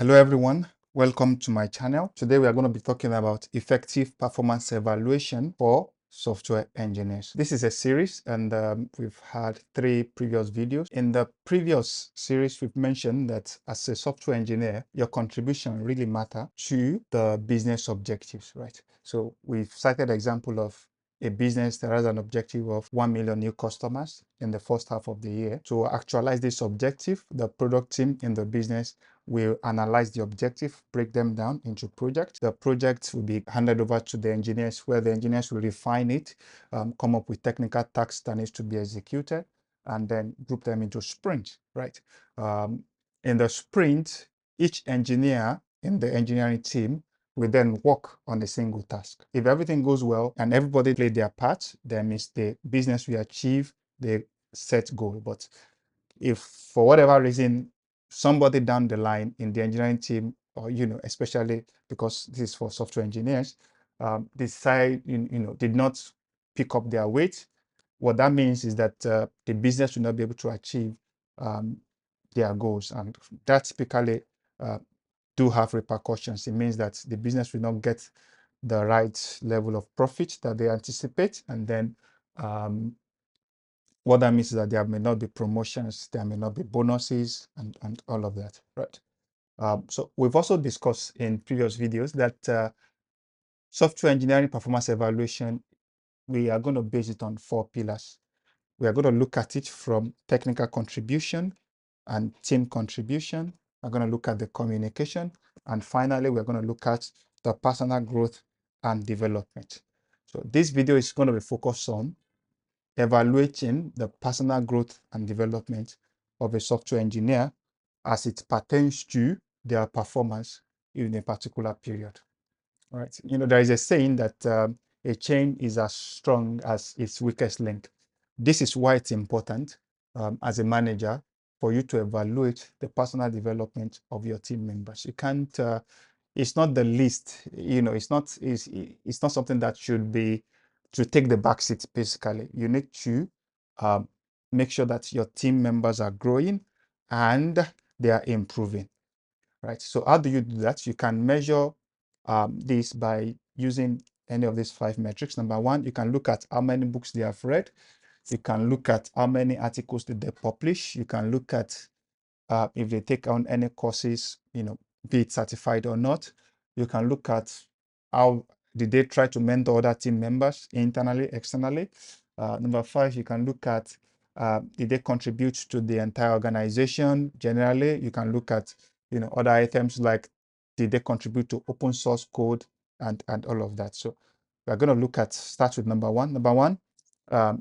Hello everyone, welcome to my channel. Today we are going to be talking about effective performance evaluation for software engineers. This is a series and we've had 3 previous videos. In the previous series, we've mentioned that as a software engineer, your contribution really matter to the business objectives, right? So we've cited example of a business that has an objective of 1 million new customers in the first half of the year. To actualize this objective, the product team in the business will analyze the objective, break them down into projects. The projects will be handed over to the engineers, where the engineers will refine it, come up with technical tasks that needs to be executed, and then group them into sprints, right? In the sprint, each engineer in the engineering team will then work on a single task. If everything goes well and everybody played their part, then means the business will achieve the set goal. But if for whatever reason somebody down the line in the engineering team, or especially because this is for software engineers, decide did not pick up their weight, what that means is that the business will not be able to achieve their goals, and that typically do have repercussions. It means that the business will not get the right level of profit that they anticipate, and then what that means is that there may not be promotions, there may not be bonuses, and all of that, right? So we've also discussed in previous videos that software engineering performance evaluation, we are going to base it on 4 pillars. We are going to look at it from technical contribution and team contribution. We're going to look at the communication. And finally, we're going to look at the personal growth and development. So this video is going to be focused on evaluating the personal growth and development of a software engineer as it pertains to their performance in a particular period. All right. There is a saying that a chain is as strong as its weakest link. This is why it's important as a manager for you to evaluate the personal development of your team members. You can't, it's not the least, it's not something that should take the back seat, basically. You need to make sure that your team members are growing and they are improving, right? So how do you do that? You can measure this by using any of these 5 metrics. Number 1, you can look at how many books they have read. You can look at how many articles did they publish. You can look at if they take on any courses, be it certified or not. You can look at how did they try to mentor other team members internally, externally. Number 5, you can look at did they contribute to the entire organization generally. You can look at other items like did they contribute to open source code and all of that. So we're going to start with number 1. Number 1,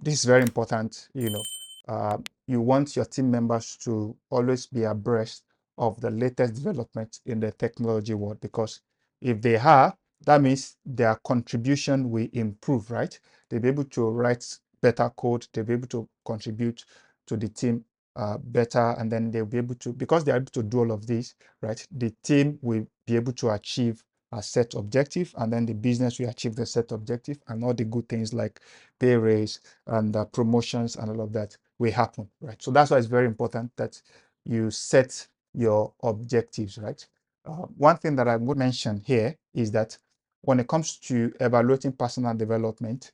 this is very important. You want your team members to always be abreast of the latest development in the technology world, because if they are, that means their contribution will improve, right? They'll be able to write better code, they'll be able to contribute to the team better, and then they'll be able to, because they're able to do all of this, right? The team will be able to achieve a set objective, and then the business will achieve the set objective, and all the good things like pay raise and promotions and all of that will happen, right? So that's why it's very important that you set your objectives, right? One thing that I would mention here is that when it comes to evaluating personal development,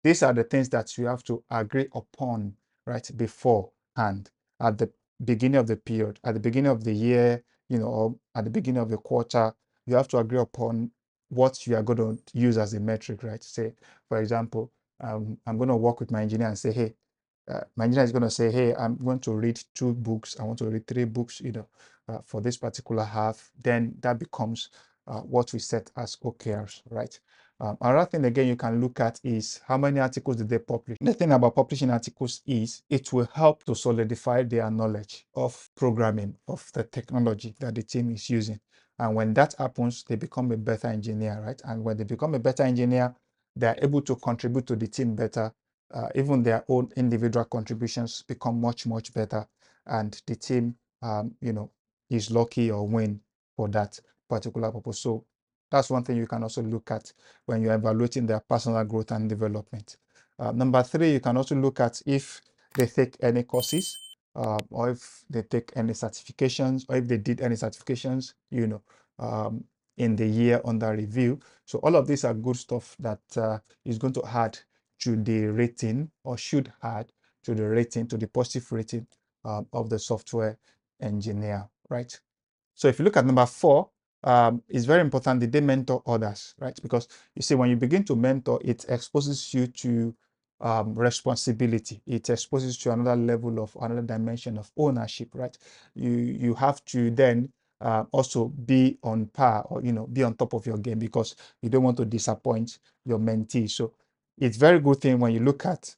these are the things that you have to agree upon, right, beforehand, at the beginning of the period, at the beginning of the year, or at the beginning of the quarter. You have to agree upon what you are going to use as a metric, right? Say, for example, I'm going to work with my engineer and say, hey, my engineer is going to say, hey, I'm going to read 2 books. I want to read 3 books, for this particular half. Then that becomes what we set as OKRs, right? Another thing, again, you can look at is how many articles did they publish. The thing about publishing articles is it will help to solidify their knowledge of programming, of the technology that the team is using. And when that happens, they become a better engineer, right? And when they become a better engineer, they're able to contribute to the team better. Even their own individual contributions become much, much better. And the team, is lucky or win for that particular purpose. So that's one thing you can also look at when you're evaluating their personal growth and development. Number 3, you can also look at if they take any courses. or if they take any certifications, or if they did any certifications, in the year under review. So all of these are good stuff that is going to add to the rating, or should add to the rating, to the positive rating of the software engineer, right? So if you look at number 4, it's very important that they mentor others, right? Because you see, when you begin to mentor, it exposes you to responsibility. It exposes you to another level of, another dimension of ownership, right? You have to then also be on par, or be on top of your game, because you don't want to disappoint your mentee. So it's very good thing when you look at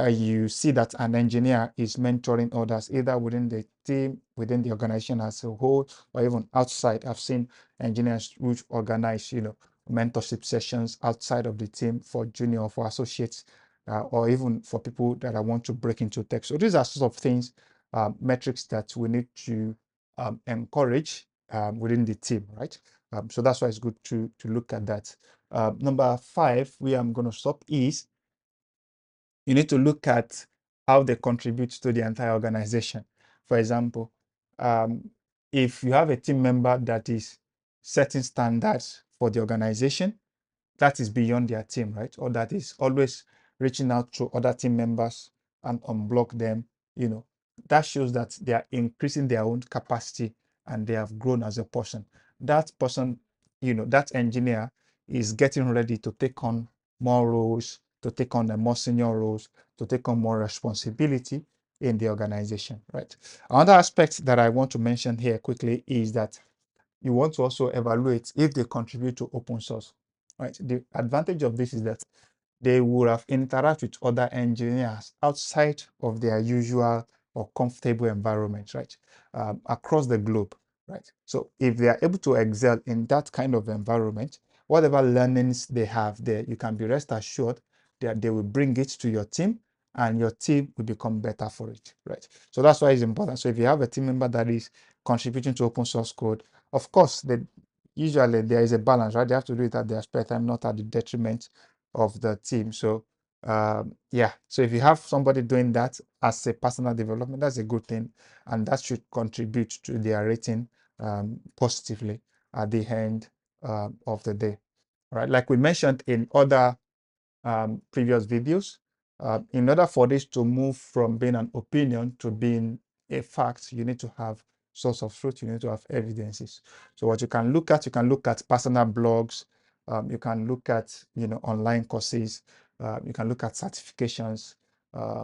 you see that an engineer is mentoring others, either within the team, within the organization as a whole, or even outside. I've seen engineers which organize, mentorship sessions outside of the team for junior or for associates, or even for people that I want to break into tech. So these are sort of things, metrics that we need to encourage within the team, right? So that's why it's good to look at that. Number 5, where I'm going to stop, is you need to look at how they contribute to the entire organization. For example, if you have a team member that is setting standards for the organization, that is beyond their team, right? Or that is always reaching out to other team members and unblock them, that shows that they are increasing their own capacity and they have grown as a person. That person, that engineer is getting ready to take on more roles, to take on the more senior roles, to take on more responsibility in the organization, right? Another aspect that I want to mention here quickly is that you want to also evaluate if they contribute to open source, right? The advantage of this is that they would have interacted with other engineers outside of their usual or comfortable environment, right? Across the globe, right? So if they are able to excel in that kind of environment, whatever learnings they have there, you can be rest assured that they will bring it to your team, and your team will become better for it, right? So that's why it's important. So if you have a team member that is contributing to open source code, of course, usually there is a balance, right? They have to do it at their spare time, not at the detriment of the team. So yeah, so if you have somebody doing that as a personal development, that's a good thing, and that should contribute to their rating positively at the end of the day. All right, like we mentioned in other previous videos, in order for this to move from being an opinion to being a fact, you need to have source of truth, you need to have evidences. So what you can look at personal blogs, you can look at online courses, you can look at certifications,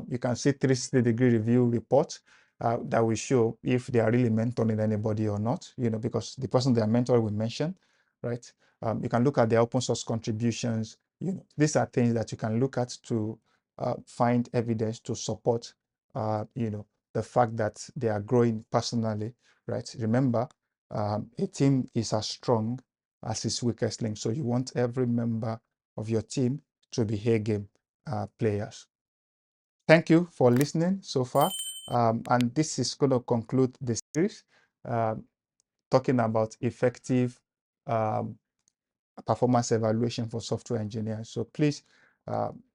you can see 360-degree review reports that will show if they are really mentoring anybody or not, because the person they are mentoring will mention, right? You can look at their open source contributions. These are things that you can look at to find evidence to support, the fact that they are growing personally, right? Remember, a team is as strong as its weakest link. So you want every member of your team to be A game players. Thank you for listening so far. And this is going to conclude the series, talking about effective performance evaluation for software engineers. So please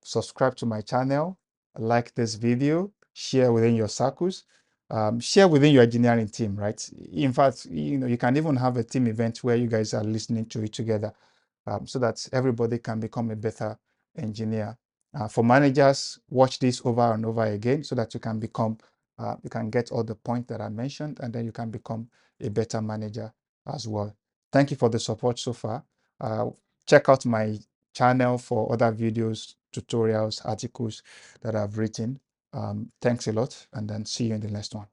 subscribe to my channel, like this video, share within your circles, share within your engineering team, right? In fact, you can even have a team event where you guys are listening to it together, so that everybody can become a better engineer. For managers, watch this over and over again so that you can become, you can get all the points that I mentioned, and then you can become a better manager as well. Thank you for the support so far. Check out my channel for other videos, tutorials, articles that I've written. Thanks a lot, and then see you in the next one.